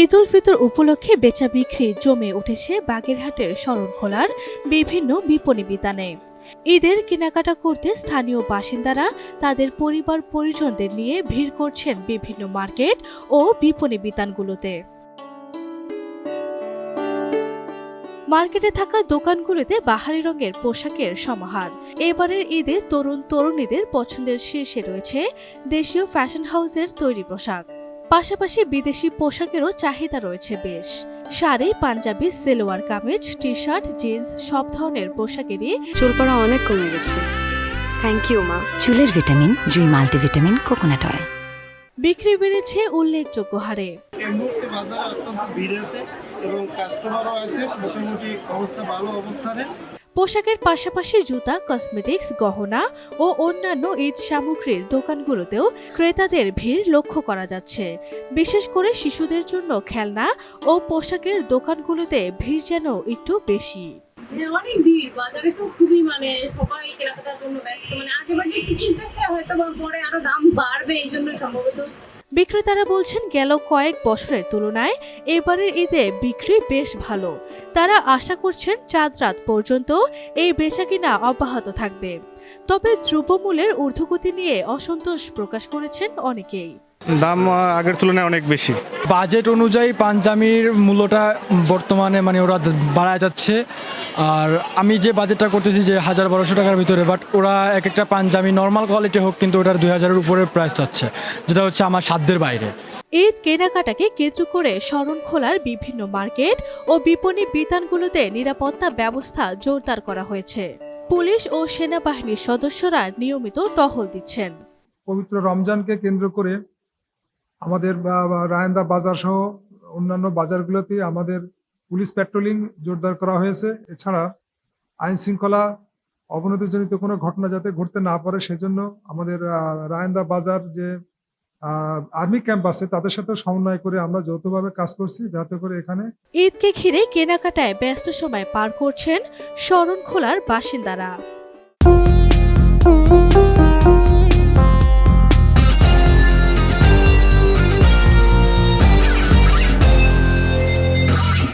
ঈদ উল ফিতর উপলক্ষে বেচা বিক্রি জমে উঠেছে বাগেরহাটের শরণখোলার বিভিন্ন বিপণী বিতানে। ঈদের কেনাকাটা করতে স্থানীয় বাসিন্দারা তাদের পরিবার পরিজনদের নিয়ে ভিড় করছেন বিভিন্ন মার্কেট ও বিপণী বিতানগুলোতে। মার্কেটে থাকা দোকানগুলোতে বাহারি রঙের পোশাকের সমাহার। এবারের ঈদে তরুণ তরুণীদের পছন্দের শীর্ষে রয়েছে দেশীয় ফ্যাশন হাউসের তৈরি পোশাক, পাশাপাশি বিদেশি পোশাকেরও চাহিদা রয়েছে বেশ। Sari, Punjabi, salwar kameez, T shirt, jeans সব ধরনের পোশাকেরই চুল পড়া অনেক কমে গেছে। থ্যাংক ইউ মা। চুলের ভিটামিন জুই মাল্টিভিটামিন কোকোনাট অয়েল। বিক্রি বেড়েছে উল্লেখযোগ্য হারে। এই মুহূর্তে বাজারে অত্যন্ত ভিড় আছে এবং কাস্টমারও আছে, মোটামুটি অবস্থা ভালো অবস্থানে। পোশাকের পাশাপাশি জুতা, কসমেটিক্স, গহনা ও অন্যান্য ঈদ সামগ্রীর দোকানগুলোতেও ক্রেতাদের ভিড় লক্ষ্য করা যাচ্ছে। বিশেষ করে শিশুদের জন্য খেলনা ও পোশাকের দোকানগুলোতে ভিড় যেন একটু বেশি। অনেক ভিড় বাজারে, তো খুবই সবাই কেনাকাটার জন্য ব্যস্ত। আশেপাশে একটু কিনতেছে, হয়তো বা পরে আরো দাম বাড়বে, এই জন্য সম্ভবত। বিক্রেতারা বলছেন গেল কয়েক বছরের তুলনায় এবারের ঈদে বিক্রি বেশ ভালো। তারা আশা করছেন চাঁদ রাত পর্যন্ত এই বেচাকেনা অব্যাহত থাকবে। তবে দ্রব্যমূল্যের ঊর্ধ্বগতি নিয়ে অসন্তোষ প্রকাশ করেছেন অনেকেই। দাম আগের তুলনায় অনেক বেশি। বাজেট অনুযায়ী পাঞ্জাবির মূল্যটা বর্তমানে ওরা বাড়ায় যাচ্ছে। আর আমি যে বাজেটটা করতেছি যে ১,০০০-১,২০০ টাকার ভিতরে, বাট ওরা এক একটা পাঞ্জাবি নর্মাল কোয়ালিটি হোক কিন্তু ওটার ২,০০০-এর উপরে প্রাইস চাচ্ছে, যেটা হচ্ছে আমার সাধ্যের বাইরে। ঈদ কেনাকাটাকে কেন্দ্র করে শরণখোলার বিভিন্ন মার্কেট ও বিপণী বিতানগুলোতে নিরাপত্তা ব্যবস্থা জোরদার করা হয়েছে। পুলিশ ও সেনাবাহিনীর সদস্যরা নিয়মিত টহল দিচ্ছেন। পবিত্র রমজানকে কেন্দ্র করে আমাদের রায়ন্দা বাজার সহ অন্যান্য বাজারগুলোতে আমাদের পুলিশ প্যাট্রোলিং জোরদার করা হয়েছে। এছাড়া আইন শৃঙ্খলা অবনতিজনিত কোনো ঘটনা যাতে ঘটতে না পারে সেজন্য আমাদের রায়ন্দা বাজার যে আর্মি ক্যাম্প আছে তাদের সাথে সমন্বয় করে আমরা যৌথভাবে কাজ করছি, যাতে করে এখানে ঈদকে ঘিরে কেনাকাটায় ব্যস্ত সময় পার করছেন শরণখোলার বাসিন্দারা।